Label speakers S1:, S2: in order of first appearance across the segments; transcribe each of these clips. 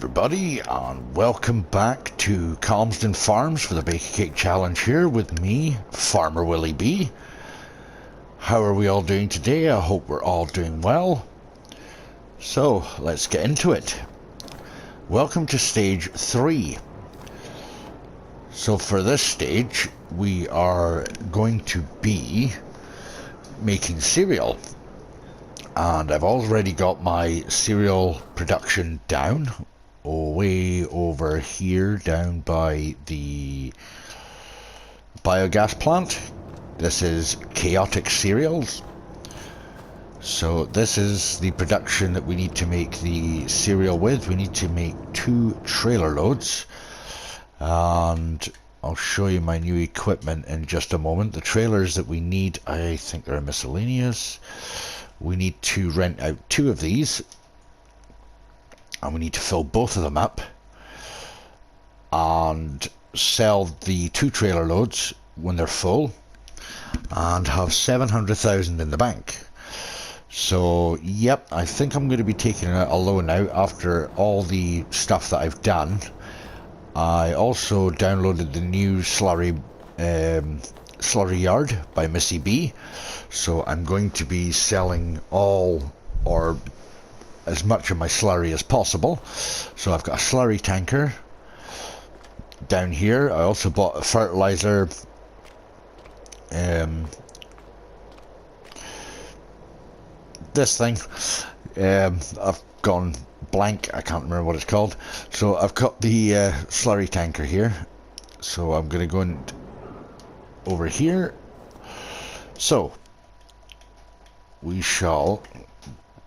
S1: everybody, and welcome back to Calmsden Farms for the Bake a Cake Challenge here with me, FarmerWillieB. How are we all doing today? I hope we're all doing well. So, let's get into it. Welcome to stage 3. So for this stage, we are going to be making cereal. And I've already got my cereal production down, way over here, down by the biogas plant. This is Chaotic Cereals. So this is the production that we need to make the cereal with. We need to make 2 trailer loads. And I'll show you my new equipment in just a moment. The trailers that we need, I think they're miscellaneous. We need to rent out 2 of these, and we need to fill both of them up and sell the 2 trailer loads when they're full and have 700,000 in the bank. So yep, I think I'm going to be taking a loan out after all the stuff that I've done. I also downloaded the new Slurry Yard by Missy B. So I'm going to be selling all or as much of my slurry as possible. So I've got a slurry tanker down here. I also bought a fertilizer this thing. I've gone blank, I can't remember what it's called. So I've got the slurry tanker here. So I'm going to go in over here. So we shall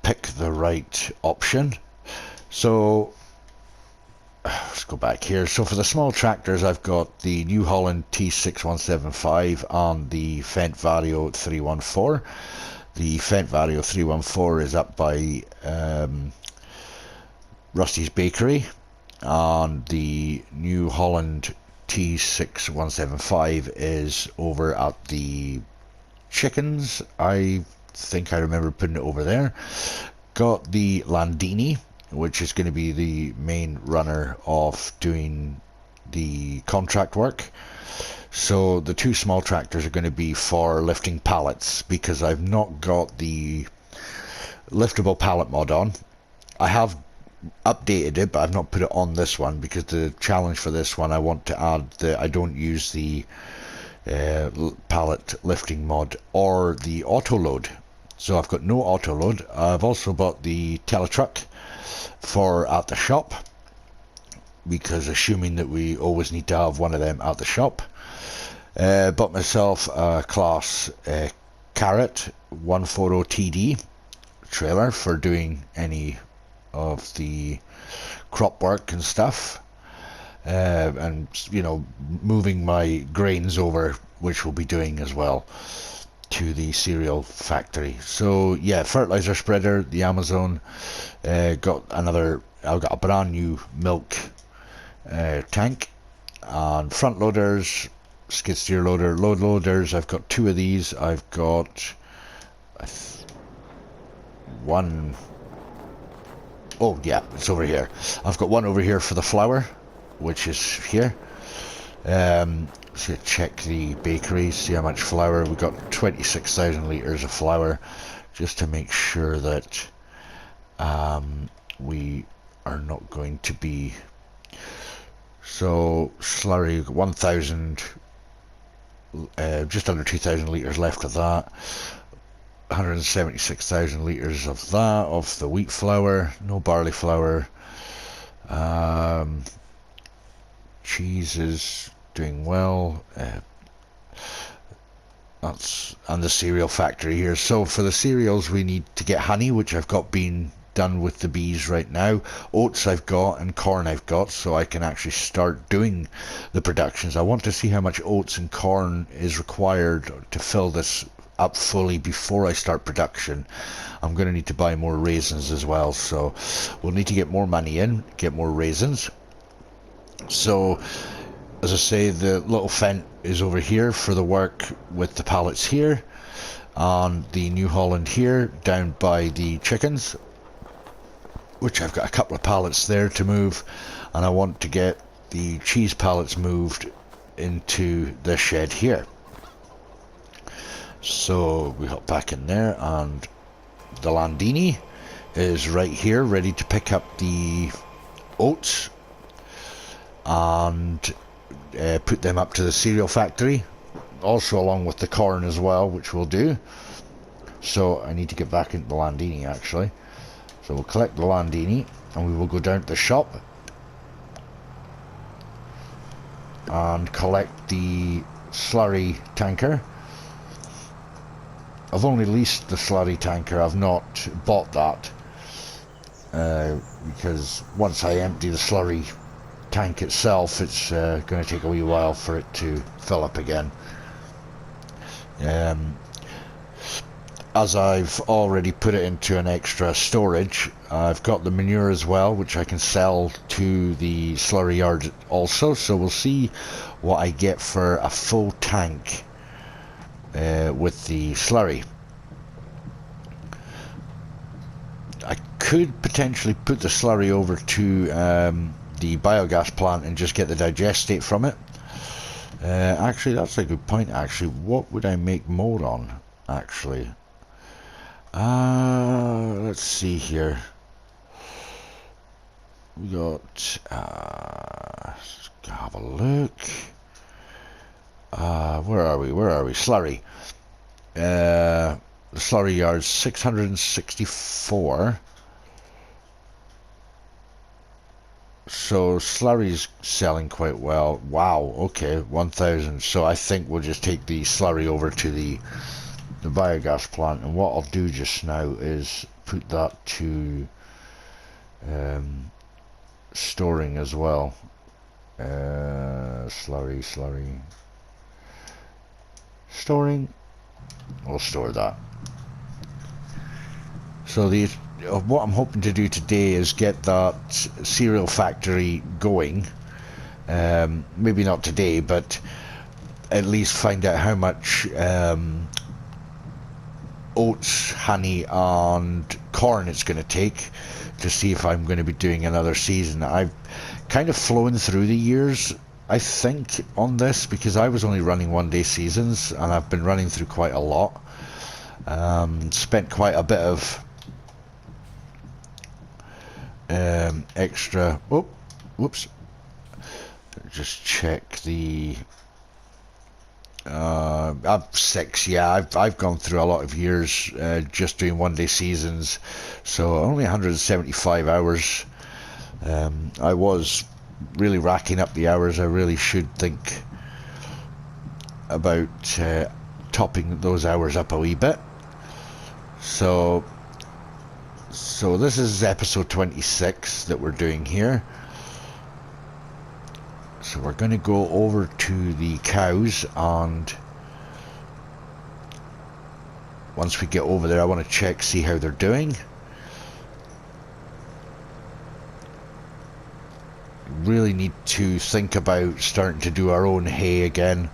S1: pick the right option. So let's go back here. So for the small tractors, I've got the New Holland T6175 and the Fendt Vario 314. The Fendt Vario 314 is up by Rusty's Bakery, and the New Holland T6175 is over at the chickens. I think I remember putting it over there. Got the Landini, which is going to be the main runner of doing the contract work. So the 2 small tractors are going to be for lifting pallets, because I've not got the liftable pallet mod on. I have updated it, but I've not put it on this one, because the challenge for this one, I want to add that I don't use the pallet lifting mod or the auto load. So I've got no auto load. I've also bought the Teletruck for at the shop, because assuming that we always need to have one of them at the shop. Bought myself a class Carrot 140 TD trailer for doing any of the crop work and stuff, and you know, moving my grains over, which we'll be doing as well, to the cereal factory. So yeah, fertilizer spreader, the Amazon. I've got a brand new milk tank, and front loaders, skid steer loader, load loaders. I've got 2 of these. I've got one. Oh yeah, it's over here. I've got one over here for the flour, which is here. So check the bakery, see how much flour. We've got 26,000 litres of flour, just to make sure that we are not going to be... So slurry, 1,000, just under 2,000 litres left of that. 176,000 litres of that, of the wheat flour, no barley flour. Cheese is doing well. That's and the cereal factory here. So for the cereals, we need to get honey, which I've got being done with the bees right now. Oats I've got, and corn I've got, so I can actually start doing the productions. I want to see how much oats and corn is required to fill this up fully before I start production. I'm going to need to buy more raisins as well, so we'll need to get more money in, get more raisins. So as I say, the little Fendt is over here for the work with the pallets here, and the New Holland here down by the chickens. which I've got a couple of pallets there to move, and I want to get the cheese pallets moved into the shed here. So we hop back in there, and the Landini is right here ready to pick up the oats and put them up to the cereal factory, also along with the corn as well, which we'll do. So I need to get back into the Landini actually. So we'll collect the Landini and we will go down to the shop and collect the slurry tanker. I've only leased the slurry tanker, I've not bought that, because once I empty the slurry tank itself, it's going to take a wee while for it to fill up again. As I've already put it into an extra storage, I've got the manure as well, which I can sell to the Slurry Yard also, so we'll see what I get for a full tank with the slurry. I could potentially put the slurry over to the biogas plant and just get the digestate from it. Actually, that's a good point. Actually, what would I make more on? Actually, let's see here. We got let's have a look. Where are we? Slurry. The Slurry Yard's 664. So slurry's selling quite well. Wow, okay, 1,000. So I think we'll just take the slurry over to the biogas plant, and what I'll do just now is put that to storing as well. Slurry storing, we'll store that. So what I'm hoping to do today is get that cereal factory going. Maybe not today, but at least find out how much oats, honey and corn it's going to take, to see if I'm going to be doing another season. I've kind of flown through the years, I think, on this, because I was only running one-day seasons and I've been running through quite a lot. Spent quite a bit of extra. Oh, whoops. Just check the. I've 6. Yeah, I've gone through a lot of years just doing one-day seasons, so only 175 hours. I was really racking up the hours. I really should think about topping those hours up a wee bit. So this is episode 26 that we're doing here. So we're going to go over to the cows, and once we get over there I want to check, see how they're doing. Really need to think about starting to do our own hay again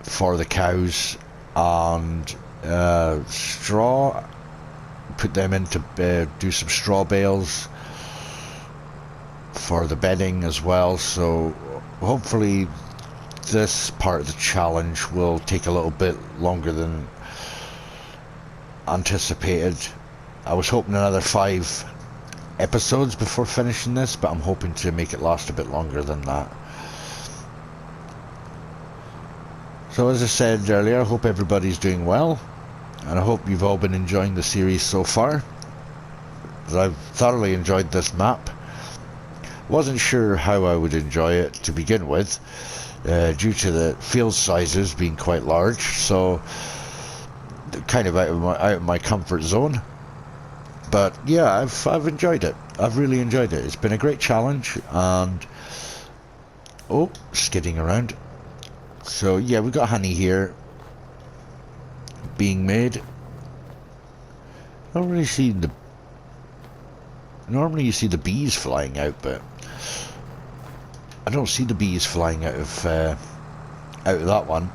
S1: for the cows, and straw, put them into do some straw bales for the bedding as well. So hopefully this part of the challenge will take a little bit longer than anticipated. I was hoping another 5 episodes before finishing this, but I'm hoping to make it last a bit longer than that. So as I said earlier, I hope everybody's doing well, and I hope you've all been enjoying the series so far. I've thoroughly enjoyed this map. Wasn't sure how I would enjoy it to begin with, due to the field sizes being quite large, so kind of out of my comfort zone. But yeah, I've enjoyed it. I've really enjoyed it. It's been a great challenge, and skidding around. So yeah, we've got honey here being made. I don't really see the. Normally you see the bees flying out, but I don't see the bees flying out of that one.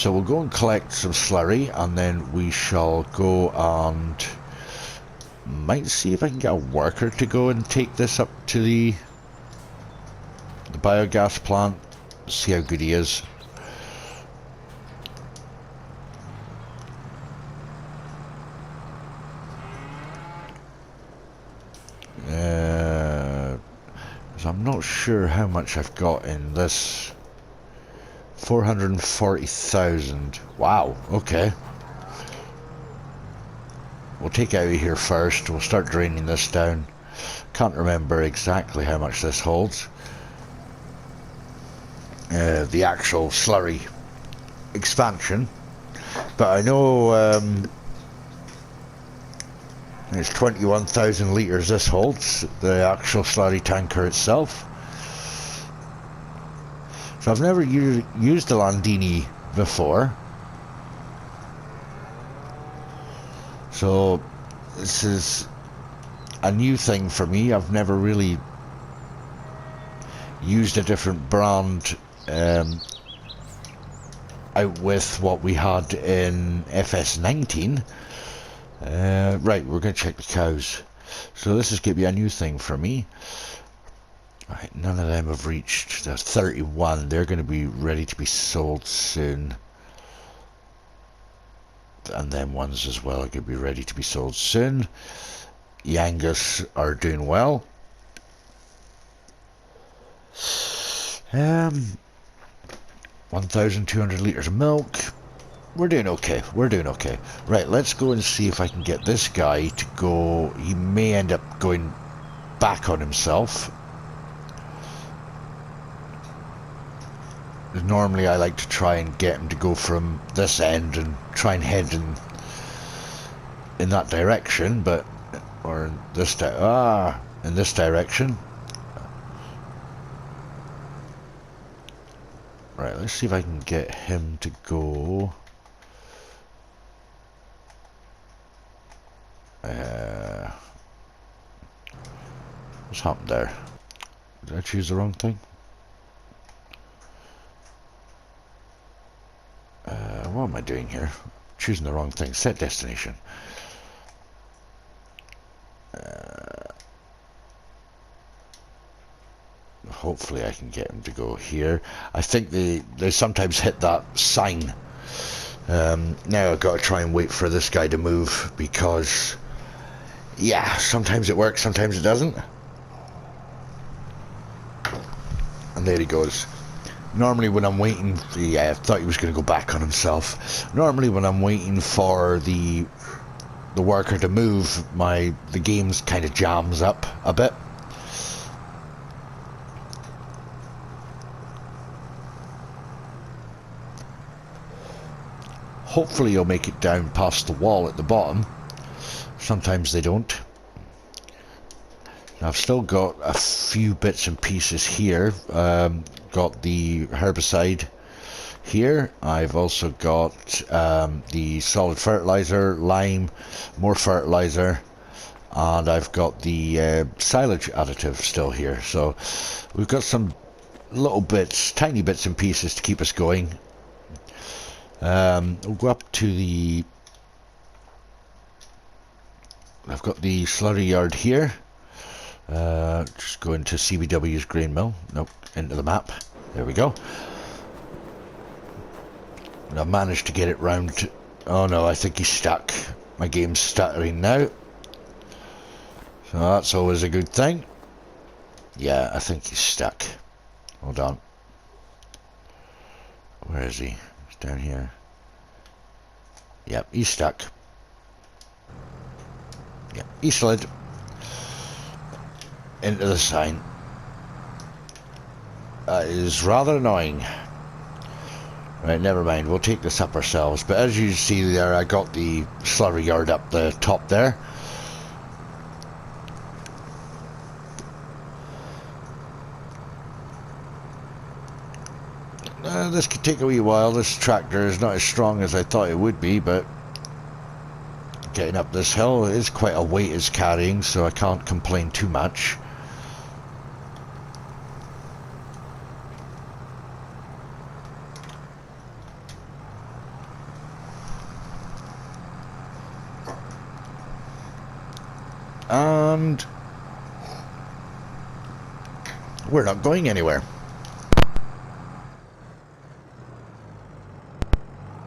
S1: So we'll go and collect some slurry, and then we shall go and might see if I can get a worker to go and take this up to the biogas plant, see how good he is. I'm not sure how much I've got in this. 440,000. Wow, okay. We'll take it out of here first. We'll start draining this down. Can't remember exactly how much this holds. The actual slurry expansion. But I know it's 21,000 litres this holds, the actual slurry tanker itself. So I've never used the Landini before. So this is a new thing for me. I've never really used a different brand out with what we had in FS19. Right, we're going to check the cows. So this is going to be a new thing for me. Right, none of them have reached the 31. They're going to be ready to be sold soon. And them ones as well are going to be ready to be sold soon. The Angus are doing well. 1,200 litres of milk. We're doing okay. We're doing okay. Right, let's go and see if I can get this guy to go. He may end up going back on himself. Normally I like to try and get him to go from this end and try and head in that direction, but or in this in this direction. Right, let's see if I can get him to go. What's happened there? Did I choose the wrong thing? What am I doing here? Choosing the wrong thing. Set destination. Hopefully I can get him to go here. I think they sometimes hit that sign. Now I've got to try and wait for this guy to move, because yeah, sometimes it works, sometimes it doesn't. And there he goes. Normally when I'm waiting, yeah, I thought he was going to go back on himself. Normally when I'm waiting for the worker to move, the game's kind of jams up a bit. Hopefully you'll make it down past the wall at the bottom. Sometimes they don't. I've still got a few bits and pieces here. Got the herbicide here. I've also got the solid fertilizer, lime, more fertilizer, and I've got the silage additive still here. So we've got some little bits, tiny bits and pieces to keep us going. We'll go up to the... I've got the Slurry Yard here. Just go into CBW's grain mill. Nope, into the map. There we go. And I've managed to get it round. Oh no, I think he's stuck. My game's stuttering now. So that's always a good thing. Yeah, I think he's stuck. Hold on. Where is he? He's down here. Yep, he's stuck. Yep, he slid into the sign. That is rather annoying. Right, never mind, we'll take this up ourselves. But as you see there, I got the Slurry Yard up the top there. This could take a wee while. This tractor is not as strong as I thought it would be, but getting up this hill is quite a weight it's carrying, so I can't complain too much. and we're not going anywhere.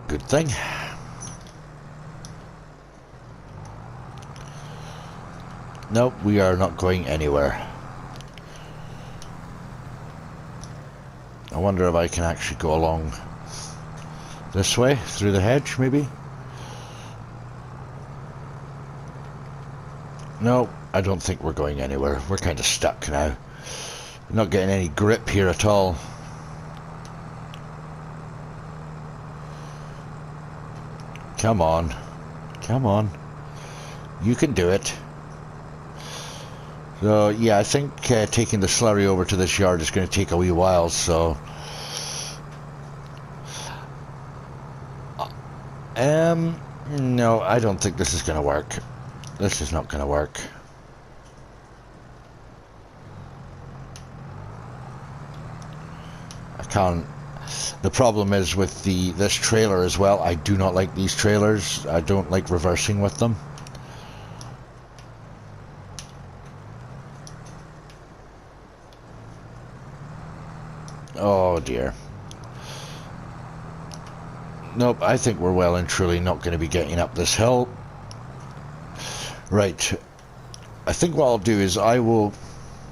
S1: Good thing. Nope, we are not going anywhere. I wonder if I can actually go along this way, through the hedge, maybe? No, I don't think we're going anywhere. We're kind of stuck now. Not getting any grip here at all. Come on. Come on. You can do it. So, yeah, I think taking the slurry over to this yard is going to take a wee while, so... no, I don't think this is going to work. This is not going to work. I can't... The problem is with this trailer as well. I do not like these trailers. I don't like reversing with them. Oh dear. Nope, I think we're well and truly not going to be getting up this hill. Right. I think what I'll do is I will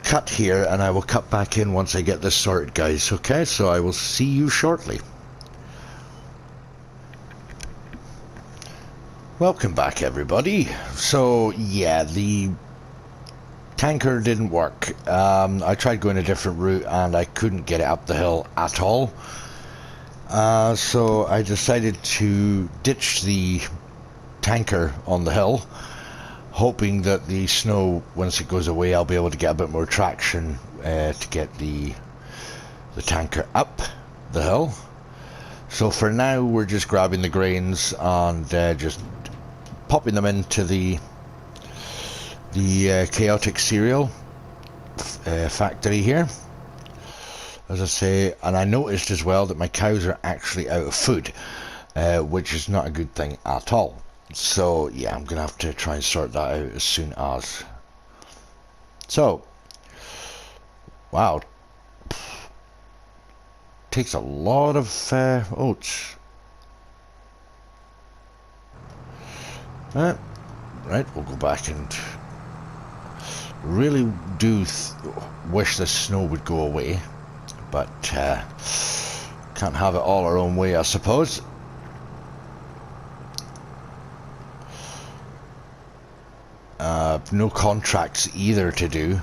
S1: cut here and I will cut back in once I get this sorted, guys. Okay, so I will see you shortly. Welcome back, everybody. So, yeah, the tanker didn't work. I tried going a different route and I couldn't get it up the hill at all. So I decided to ditch the tanker on the hill, hoping that the snow, once it goes away, I'll be able to get a bit more traction to get the tanker up the hill. So for now we're just grabbing the grains and just popping them into the chaotic cereal factory here, as I say. And I noticed as well that my cows are actually out of food, which is not a good thing at all. So yeah, I'm gonna have to try and sort that out as soon as. So, wow, takes a lot of oats. Right, we'll go back and really do wish the snow would go away, but can't have it all our own way, I suppose. No contracts either to do,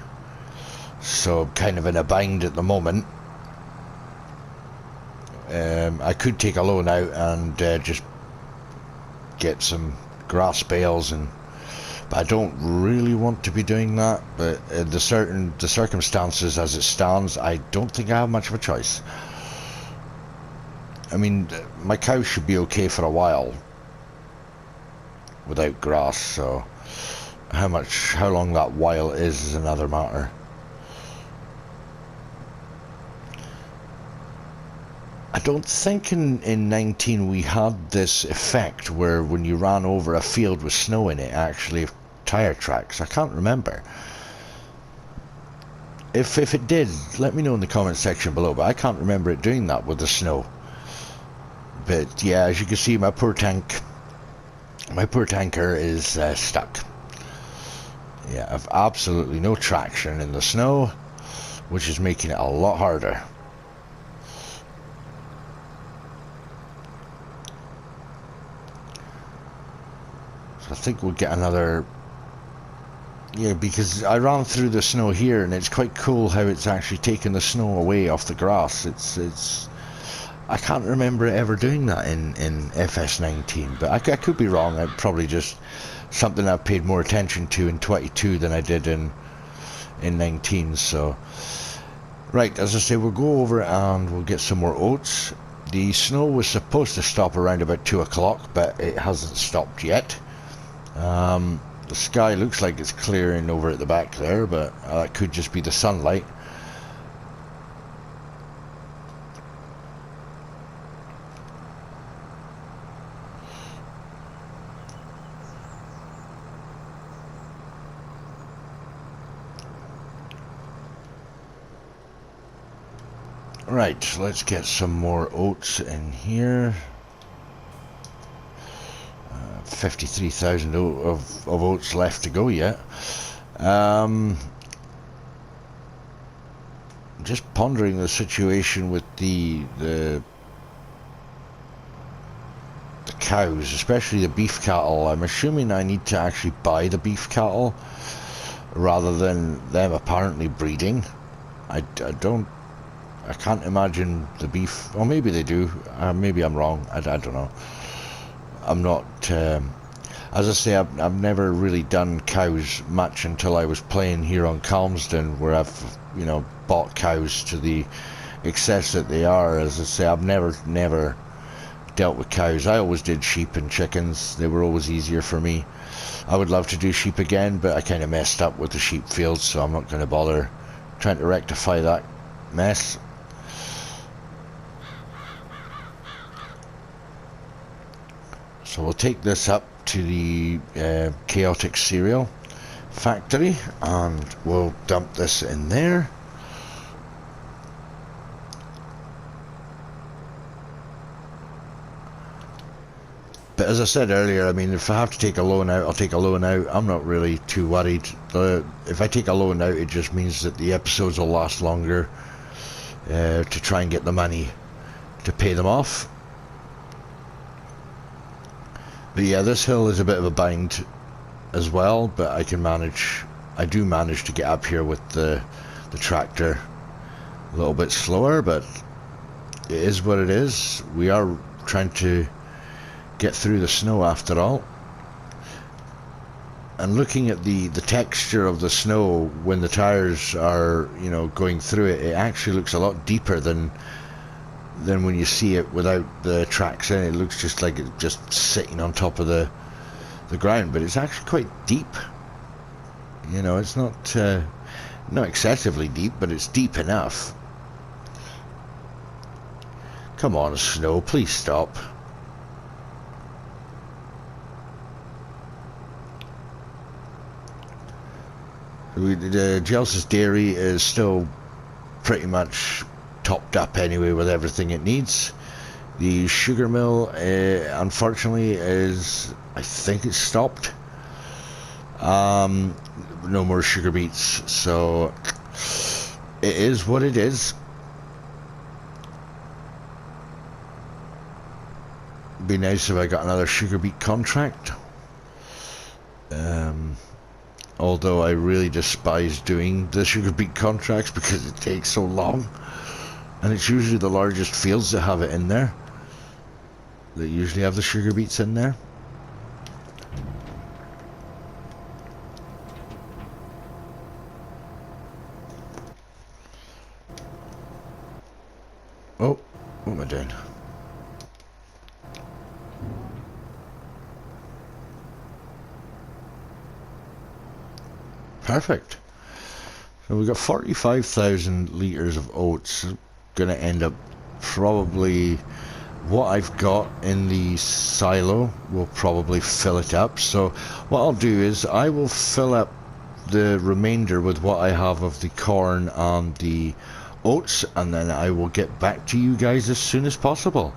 S1: so I'm kind of in a bind at the moment. I could take a loan out and just get some grass bales, but I don't really want to be doing that. But the circumstances as it stands, I don't think I have much of a choice. I mean, my cows should be okay for a while without grass, so how long that while is another matter. I don't think in 19 we had this effect where when you ran over a field with snow in it, actually tire tracks. I can't remember. If it did, let me know in the comment section below, but I can't remember it doing that with the snow. But yeah, as you can see, my poor tanker is stuck. Yeah, I've absolutely no traction in the snow, which is making it a lot harder. So I think we'll get another... Yeah, because I ran through the snow here, and it's quite cool how it's actually taken the snow away off the grass. It's I can't remember it ever doing that in FS19, but I could be wrong. It's probably just something I've paid more attention to in 22 than I did in 19. So, right, as I say, we'll go over and we'll get some more oats. The snow was supposed to stop around about 2 o'clock, but it hasn't stopped yet. The sky looks like it's clearing over at the back there, but that could just be the sunlight. Right, let's get some more oats in here. 53,000 of oats left to go yet. Just pondering the situation with the cows, especially the beef cattle. I'm assuming I need to actually buy the beef cattle rather than them apparently breeding. I can't imagine the beef, or maybe they do, maybe I'm wrong, I don't know. I'm not, as I say, I've never really done cows much until I was playing here on Calmsden, where I've, you know, bought cows to the excess that they are. As I say, I've never dealt with cows. I always did sheep and chickens. They were always easier for me. I would love to do sheep again, but I kind of messed up with the sheep fields, so I'm not going to bother trying to rectify that mess. So we'll take this up to the chaotic cereal factory and we'll dump this in there. But as I said earlier, I mean, if I have to take a loan out, I'll take a loan out. I'm not really too worried. If I take a loan out, it just means that the episodes will last longer to try and get the money to pay them off. But yeah, this hill is a bit of a bind as well, but I can manage. I do manage to get up here with the tractor a little bit slower, but it is what it is. We are trying to get through the snow after all. And looking at the texture of the snow when the tires are, you know, going through it, it actually looks a lot deeper than when you see it without the tracks in. It looks just like it's just sitting on top of the ground, but it's actually quite deep. You know, it's not excessively deep, but it's deep enough. Come on, snow, please stop. Jelsa's dairy is still pretty much topped up anyway with everything it needs. The sugar mill, unfortunately, I think it's stopped. No more sugar beets, so it is what it is. It'd be nice if I got another sugar beet contract. Although I really despise doing the sugar beet contracts because it takes so long. And it's usually the largest fields that have it in there. That usually have the sugar beets in there. Oh, what am I doing? Perfect. So we've got 45,000 litres of oats. Gonna end up probably what I've got in the silo will probably fill it up. So what I'll do is I will fill up the remainder with what I have of the corn and the oats, and then I will get back to you guys as soon as possible.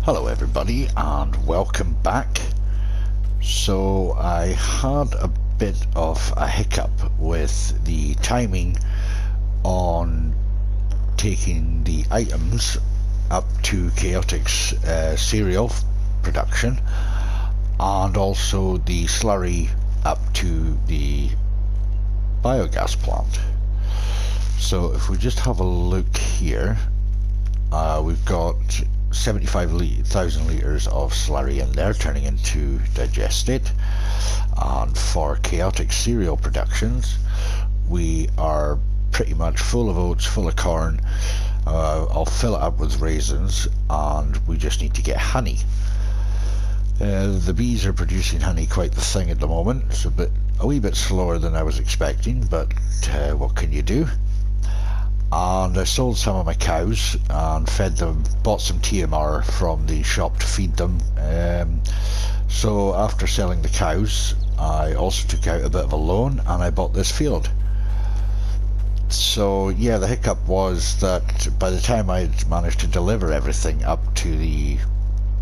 S1: Hello everybody and welcome back. So I had a bit of a hiccup with the timing on taking the items up to Chaotic's cereal production, and also the slurry up to the biogas plant. So if we just have a look here, we've got 75,000 litres of slurry in there turning into digestate. And for Chaotic cereal productions, we are pretty much full of oats, full of corn. I'll fill it up with raisins, and we just need to get honey. The bees are producing honey quite the thing at the moment. It's a wee bit slower than I was expecting, but what can you do? And I sold some of my cows and fed them, bought some TMR from the shop to feed them. So after selling the cows, I also took out a bit of a loan and I bought this field. So yeah, the hiccup was that by the time I managed to deliver everything up to the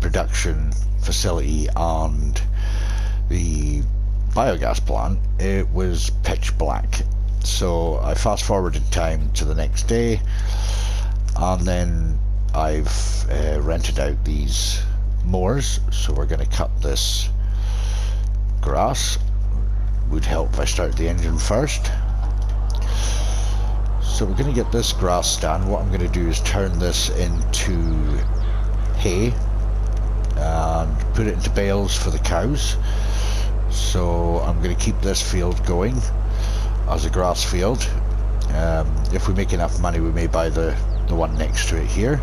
S1: production facility and the biogas plant, it was pitch black. So I fast forwarded time to the next day, and then I've rented out these mowers. So we're going to cut this grass. Would help if I start the engine first. So we're going to get this grass stand. What I'm going to do is turn this into hay and put it into bales for the cows. So I'm going to keep this field going as a grass field. If we make enough money, we may buy the one next to it here.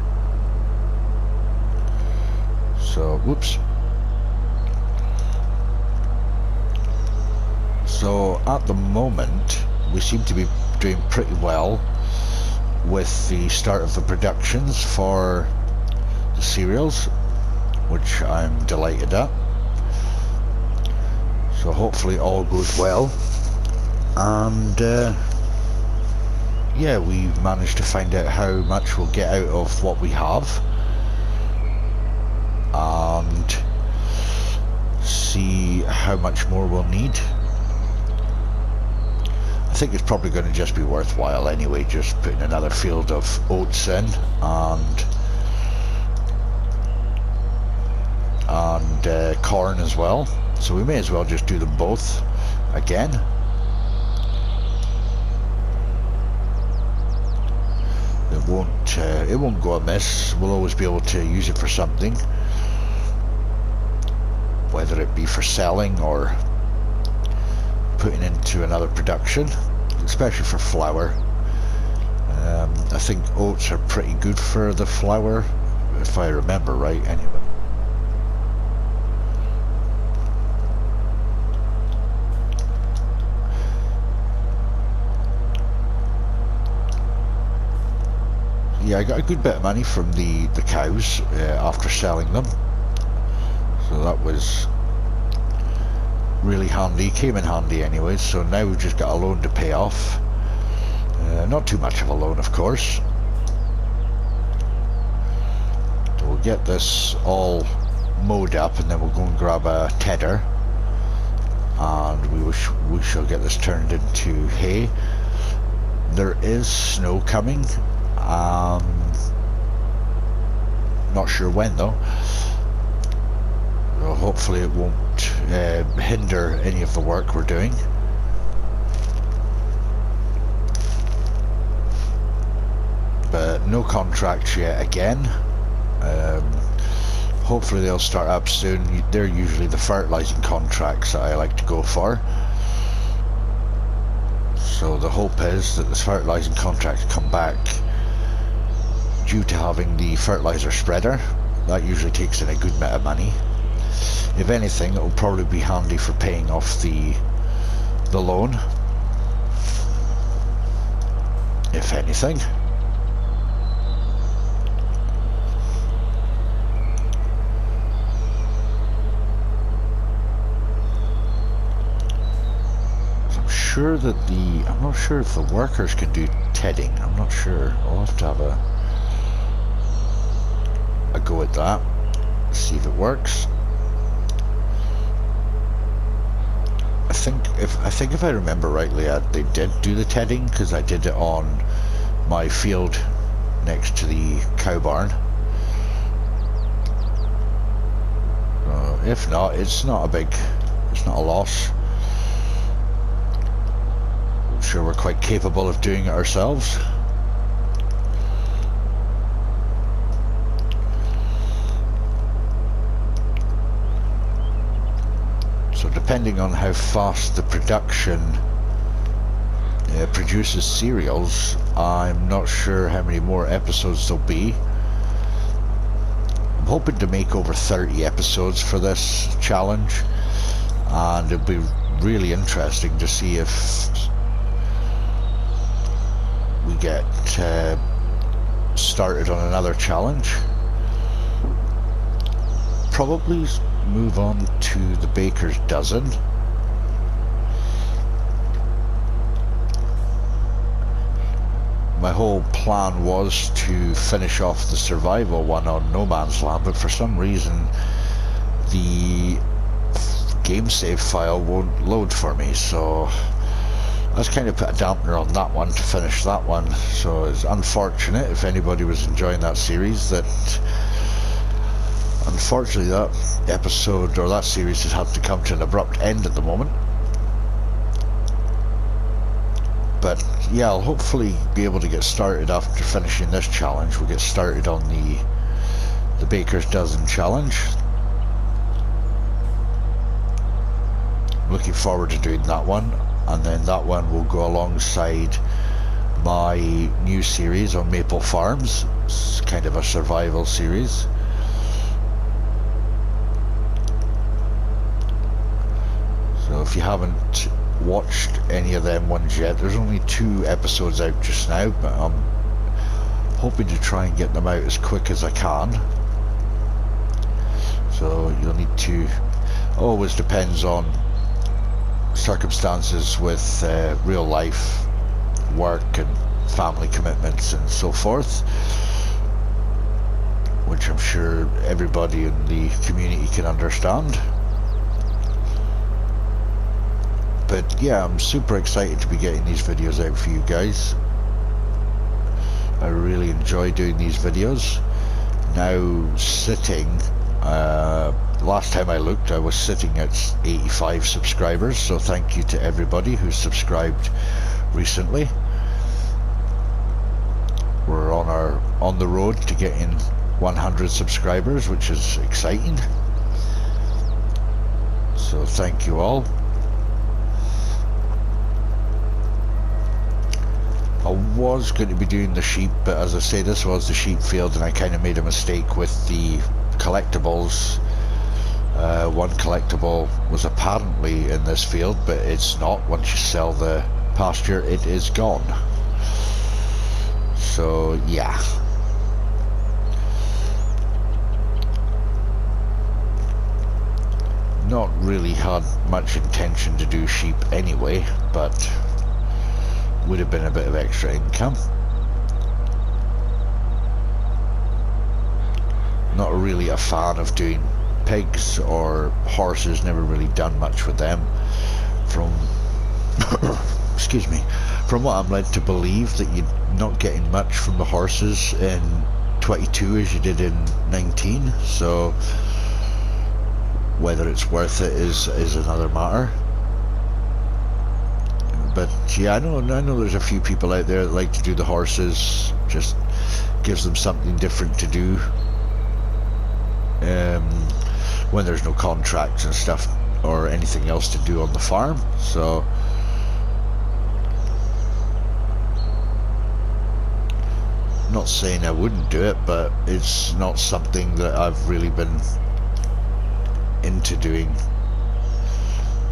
S1: So, whoops. So at the moment, we seem to be doing pretty well with the start of the productions for the cereals, which I'm delighted at. So hopefully all goes well, and yeah, we managed to find out how much we'll get out of what we have and see how much more we'll need. I think it's probably going to just be worthwhile anyway, just putting another field of oats in and corn as well. So we may as well just do them both again. It won't go amiss. We'll always be able to use it for something, whether it be for selling or putting into another production, especially for flour. I think oats are pretty good for the flour, if I remember right anyway. Yeah, I got a good bit of money from the cows after selling them, so that was really handy, came in handy anyway. So now we've just got a loan to pay off, not too much of a loan of course. So we'll get this all mowed up and then we'll go and grab a tedder and we shall get this turned into hay. There is snow coming. Not sure when though. Well, hopefully it won't hinder any of the work we're doing. But no contracts yet again. Hopefully they'll start up soon. They're usually the fertilizing contracts that I like to go for. So the hope is that the fertilizing contracts come back due to having the fertilizer spreader. That usually takes in a good bit of money. If anything, it will probably be handy for paying off the loan, if anything. I'm not sure if the workers can do tedding. I'm not sure. I'll have to have a go at that, see if it works. I think if I remember rightly, they did do the tedding because I did it on my field next to the cow barn. If not, it's not a loss. I'm sure we're quite capable of doing it ourselves. So depending on how fast the production produces cereals, I'm not sure how many more episodes there'll be. I'm hoping to make over 30 episodes for this challenge, and it'll be really interesting to see if we get started on another challenge. Probably move on to the baker's dozen. my whole plan was to finish off the survival one on No Man's Land, but for some reason the game save file won't load for me, so that's kind of put a dampener on that one to finish that one. So it's unfortunate if anybody was enjoying that series, that unfortunately that episode or that series has had to come to an abrupt end at the moment. But yeah, I'll hopefully be able to get started after finishing this challenge. We'll get started on the Baker's Dozen challenge. Looking forward to doing that one, and then that one will go alongside my new series on Maple Farms. It's kind of a survival series. So if you haven't watched any of them ones yet, there's only 2 episodes out just now, but I'm hoping to try and get them out as quick as I can. So you'll need to, always depends on circumstances with real life work and family commitments and so forth, which I'm sure everybody in the community can understand. But yeah, I'm super excited to be getting these videos out for you guys. I really enjoy doing these videos. Now sitting, last time I looked I was sitting at 85 subscribers, so thank you to everybody who's subscribed recently. We're on the road to getting 100 subscribers, which is exciting. So thank you all. I was going to be doing the sheep, but as I say, this was the sheep field and I kind of made a mistake with the collectibles. One collectible was apparently in this field, but it's not. Once you sell the pasture, it is gone. So yeah. Not really had much intention to do sheep anyway, but would have been a bit of extra income. Not really a fan of doing pigs or horses, never really done much with them. From excuse me, from what I'm led to believe, that you're not getting much from the horses in 22 as you did in 19, so whether it's worth it is another matter. But yeah, I know there's a few people out there that like to do the horses. Just gives them something different to do when there's no contracts and stuff or anything else to do on the farm. So not saying I wouldn't do it, but it's not something that I've really been into doing.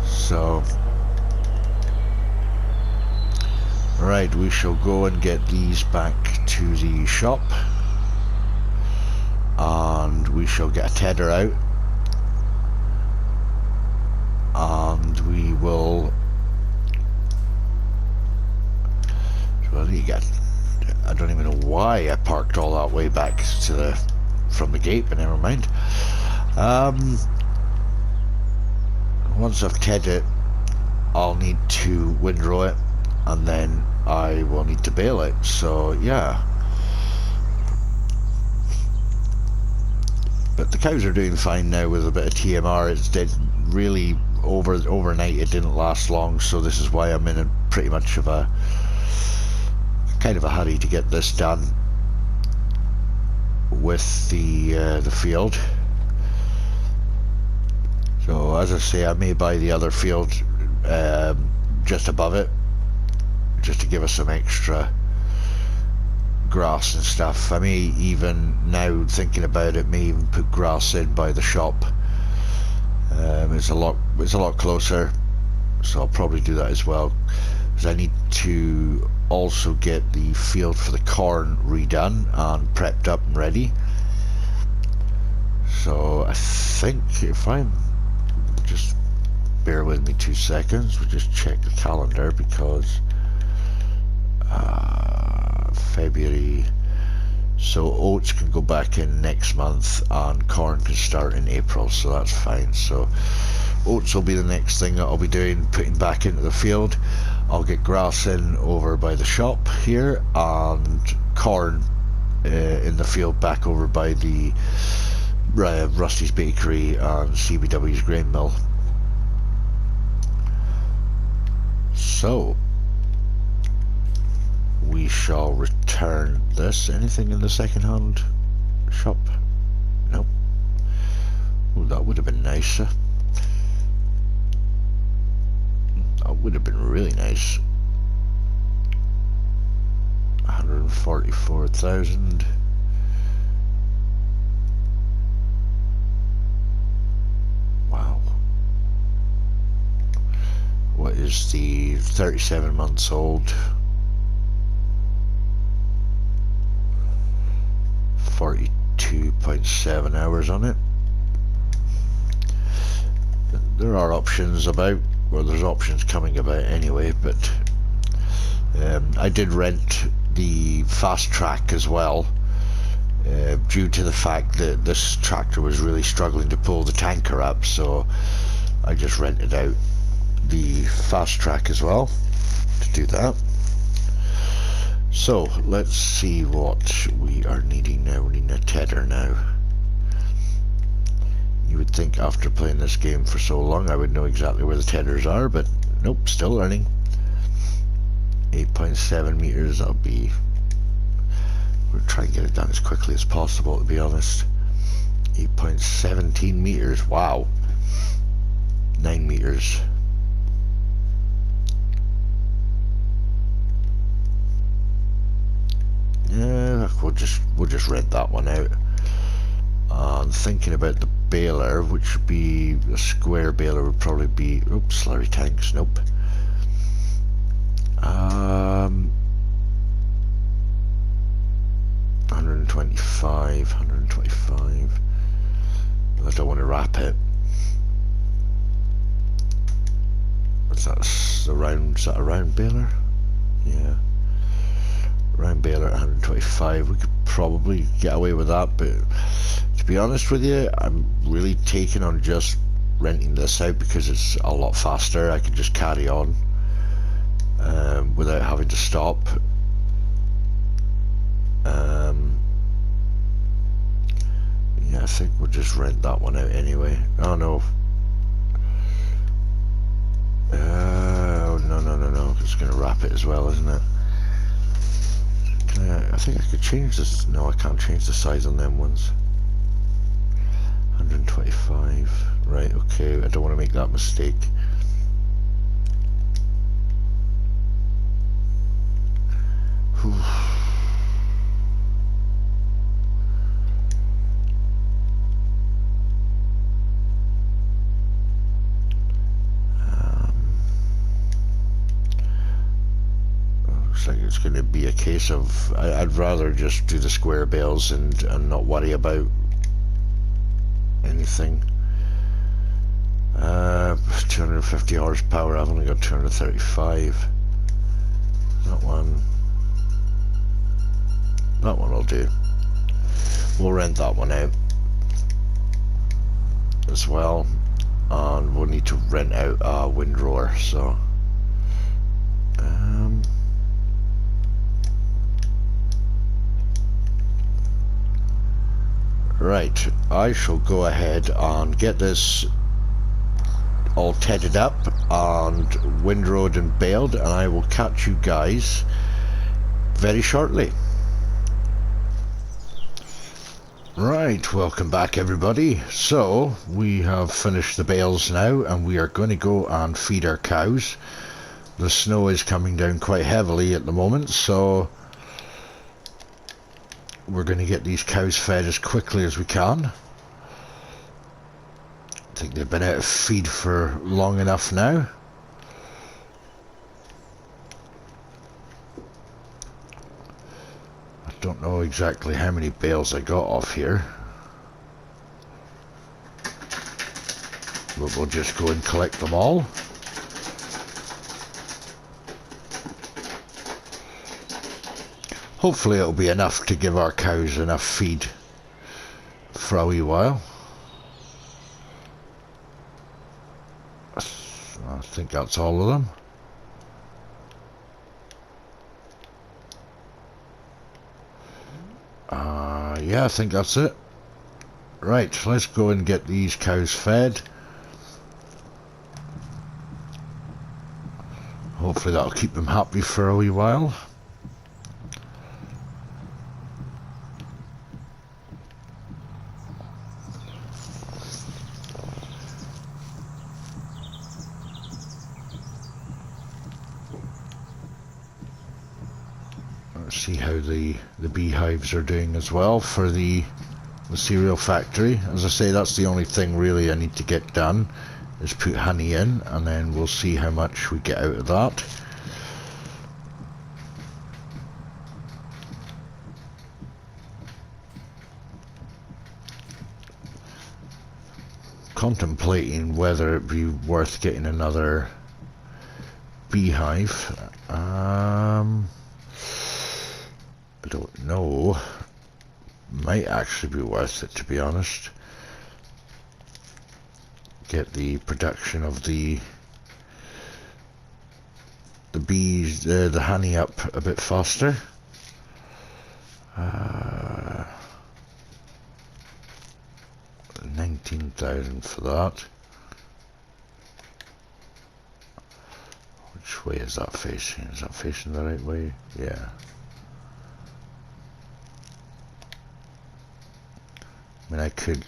S1: So right, we shall go and get these back to the shop, and we shall get a tedder out, and we will, well, you get, I don't even know why I parked all that way back to from the gate, but never mind. Once I've tedded it, I'll need to windrow it, and then I will need to bale it. So yeah, but the cows are doing fine now with a bit of TMR. It's dead really overnight. It didn't last long, so this is why I'm in a pretty much of a kind of a hurry to get this done with the field. So as I say, I may buy the other field just above it, just to give us some extra grass and stuff. I may even, now thinking about it, may even put grass in by the shop. It's a lot closer, so I'll probably do that as well, because I need to also get the field for the corn redone and prepped up and ready. So I think, if I'm, just bear with me 2 seconds, we'll just check the calendar, because February. So oats can go back in next month and corn can start in April, so that's fine. So oats will be the next thing that I'll be doing, putting back into the field. I'll get grass in over by the shop here, and corn in the field back over by the Rusty's Bakery and CBW's grain mill. So we shall return this. Anything in the second-hand shop? Nope. Oh, that would have been nicer. That would have been really nice. 144,000. Wow. What is the 37 months old? 42.7 hours on it. There are options about, well, there's options coming about anyway, but I did rent the fast track as well, due to the fact that this tractor was really struggling to pull the tanker up, so I just rented out the fast track as well to do that. So let's see what we are needing now. We're needing a tedder now. You would think after playing this game for so long I would know exactly where the tedders are, but nope, still learning. 8.7 meters, that'll be... we'll try and get it done as quickly as possible, to be honest. 8.17 meters, wow. 9 meters. Yeah, we'll just rent that one out. And thinking about the baler, which would be a square baler, would probably be, oops, slurry tanks, nope. 125. I don't want to wrap it. What's that? Is that a round baler? Yeah. Round baler at 125. We could probably get away with that, but to be honest with you, I'm really taking on just renting this out because it's a lot faster. I can just carry on without having to stop. Yeah, I think we'll just rent that one out anyway. Oh no. No. It's going to wrap it as well, isn't it? I think I could change this. No, I can't change the size on them ones. 125. Right, okay. I don't want to make that mistake. Whew. Looks like it's going to be a case of I'd rather just do the square bales and not worry about anything. 250 horsepower. I've only got 235. That one will do. We'll rent that one out as well, and we'll need to rent out a windrower. So right, I shall go ahead and get this all tedded up and windrowed and baled, and I will catch you guys very shortly. Right, welcome back everybody. So we have finished the bales now, and we are going to go and feed our cows. The snow is coming down quite heavily at the moment, so we're going to get these cows fed as quickly as we can. I think they've been out of feed for long enough now. I don't know exactly how many bales I got off here, but we'll just go and collect them all. Hopefully it'll be enough to give our cows enough feed for a wee while. I think that's all of them. Yeah, I think that's it. Right, let's go and get these cows fed. Hopefully that'll keep them happy for a wee while. Let's see how the beehives are doing as well for the cereal factory. As I say, that's the only thing really I need to get done, is put honey in, and then we'll see how much we get out of that. Contemplating whether it'd be worth getting another beehive. I don't know. Might actually be worth it, to be honest. Get the production of the bees, the honey up a bit faster. 19,000 for that. Which way is that facing? Is that facing the right way? Yeah. I mean, I could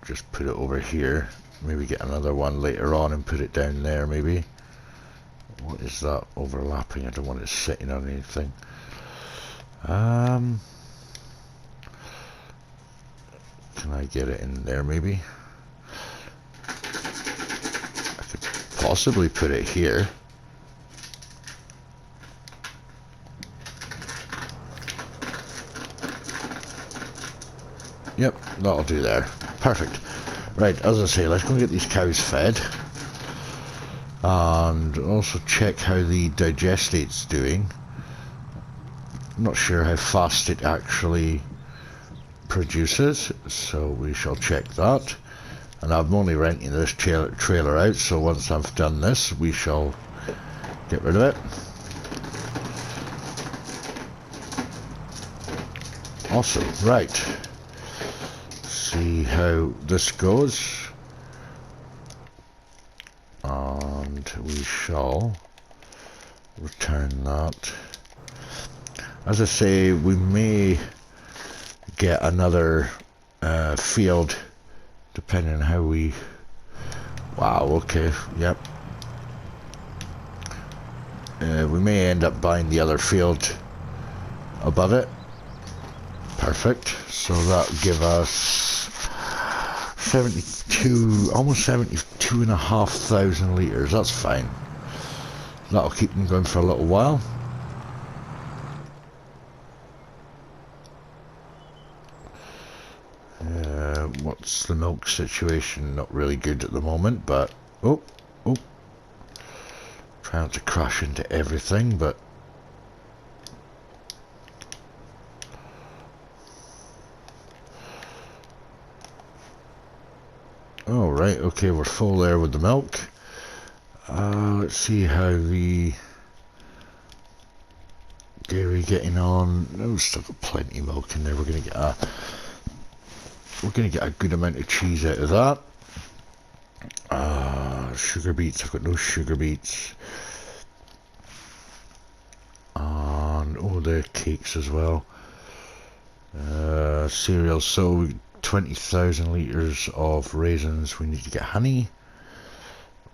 S1: just put it over here, maybe get another one later on and put it down there maybe. What is that overlapping? I don't want it sitting on anything. Can I get it in there maybe? I could possibly put it here. Yep, that'll do there. Perfect. Right, as I say, let's go and get these cows fed. And also check how the digestate's doing. I'm not sure how fast it actually produces, so we shall check that. And I'm only renting this trailer out, so once I've done this, we shall get rid of it. Awesome, right. See how this goes. And we shall return that. As I say, we may get another field depending on how we... Wow, okay, yep. We may end up buying the other field above it. Perfect. So that'll give us 72, almost 72,500 litres. That's fine. That'll keep them going for a little while. What's the milk situation? Not really good at the moment, but oh, trying not to crash into everything, but oh right, okay, we're full there with the milk. Let's see how the dairy getting on. No, we've still got plenty of milk in there. We're gonna get a good amount of cheese out of that. Sugar beets, I've got no sugar beets. And oh, the cakes as well. Cereal, so 20,000 litres of raisins. We need to get honey.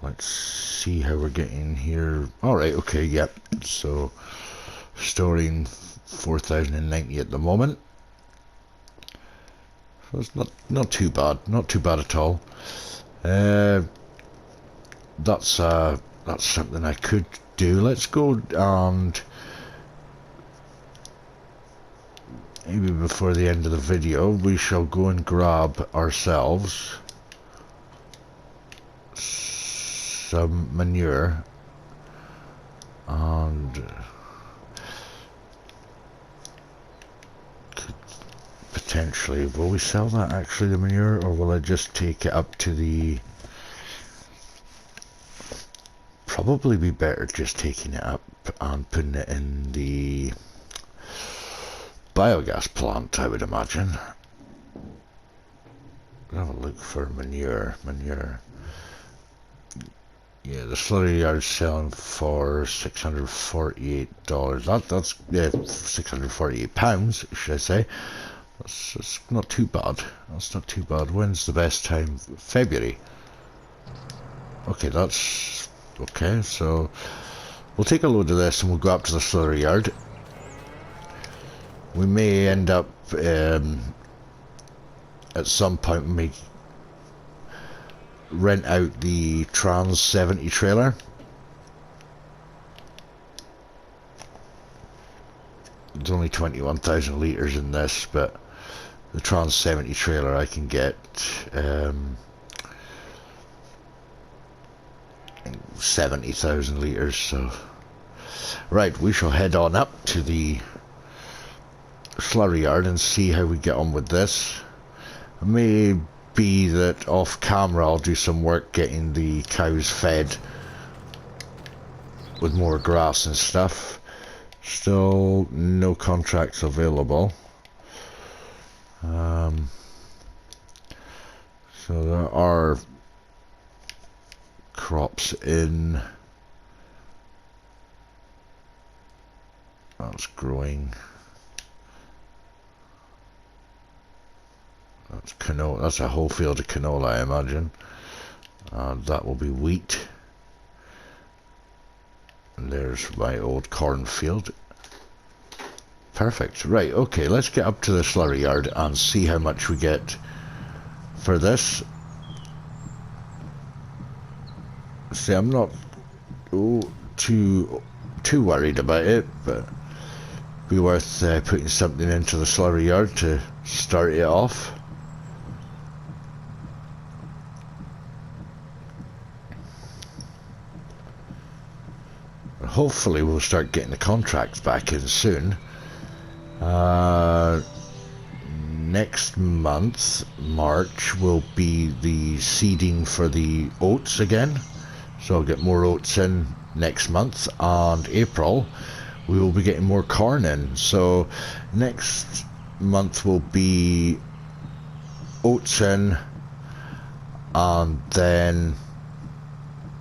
S1: Let's see how we're getting here. Alright, okay, yep. So storing 4,090 at the moment. So it's not too bad, not too bad at all. That's something I could do. Let's go and maybe before the end of the video we shall go and grab ourselves some manure, and potentially. Will we sell that actually, the manure, or will I just take it up to the... Probably be better just taking it up and putting it in the biogas plant, I would imagine. Have a look for manure. Yeah, the Slurry Yard's selling for $648. That's yeah, £648, should I say. That's not too bad. That's not too bad. When's the best time? February. Okay, that's okay. So we'll take a load of this and we'll go up to the Slurry Yard. We may end up at some point we may rent out the Tron 70 trailer. There's only 21,000 litres in this, but the Tron 70 trailer I can get 70,000 litres. So right, we shall head on up to the Slurry Yard and see how we get on with this. It may be that off camera I'll do some work getting the cows fed with more grass and stuff. Still no contracts available. So there are crops in. That's growing. That's canola. That's a whole field of canola, I imagine. That will be wheat. And there's my old cornfield. Perfect. Right, okay, let's get up to the Slurry Yard and see how much we get for this. See, I'm not too worried about it, but it'd be worth putting something into the Slurry Yard to start it off. Hopefully we'll start getting the contracts back in soon. Next month, March, will be the seeding for the oats again. So I'll get more oats in next month, and April we will be getting more corn in. So next month will be oats in, and then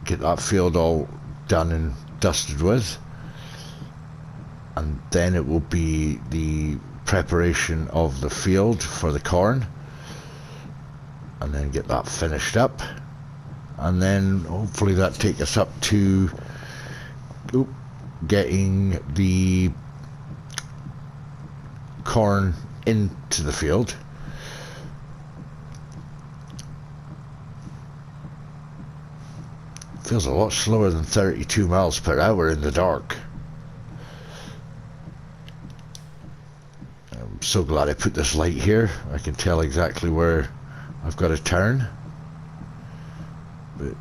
S1: get that field all done and dusted with, and then it will be the preparation of the field for the corn, and then get that finished up, and then hopefully that take us up to getting the corn into the field. Feels a lot slower than 32 miles per hour in the dark. I'm so glad I put this light here. I can tell exactly where I've got to turn, but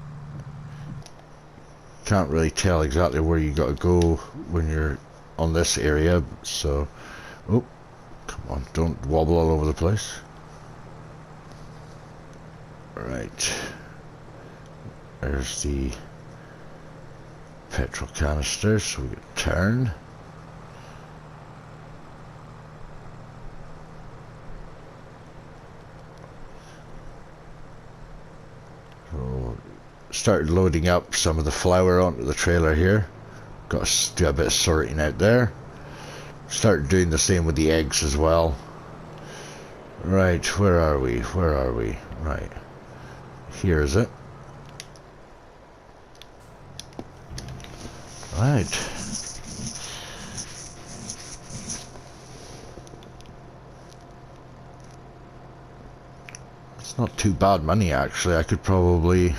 S1: can't really tell exactly where you got to go when you're on this area. So, oh, come on, don't wobble all over the place. Right. There's the petrol canister, so we can turn. So started loading up some of the flour onto the trailer here. Got to do a bit of sorting out there. Started doing the same with the eggs as well. Right, where are we? Where are we? Right, here is it. Right. It's not too bad money, actually. I could probably...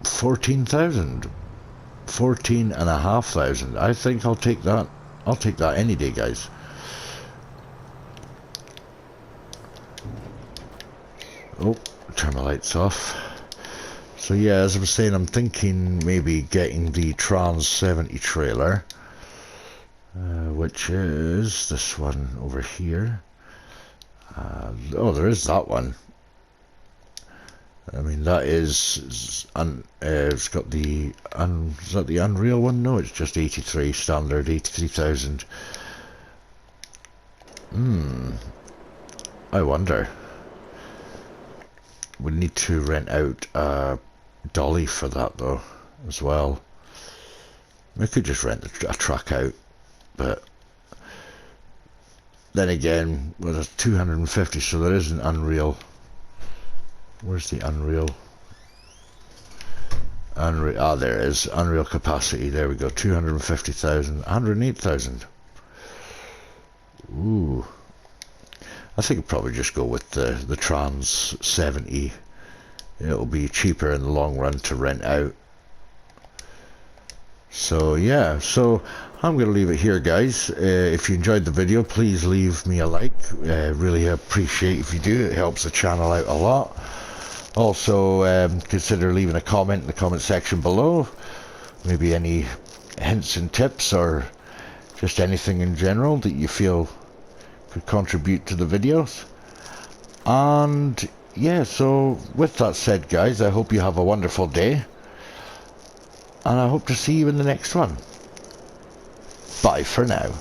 S1: $14,500. I think I'll take that. I'll take that any day, guys. Oh, turn my lights off. So yeah, as I was saying, I'm thinking maybe getting the Tron 70 trailer which is this one over here. Oh, there is that one. I mean, that is it's got the is that the Unreal one? No, it's just 83 standard, 83,000. I wonder. We need to rent out a dolly for that though, as well. We could just rent a truck out, but then again, with a 250, so there is an Unreal. Where's the Unreal? Ah, there it is. Unreal capacity. There we go. 250,000, 108,000. Ooh. I think I'd probably just go with the Trans 70. It'll be cheaper in the long run to rent out. So yeah, so I'm going to leave it here, guys. If you enjoyed the video, please leave me a like. Really appreciate if you do. It helps the channel out a lot. Also, consider leaving a comment in the comment section below. Maybe any hints and tips, or just anything in general that you feel could contribute to the videos. And yeah, so with that said, guys, I hope you have a wonderful day, and I hope to see you in the next one. Bye for now.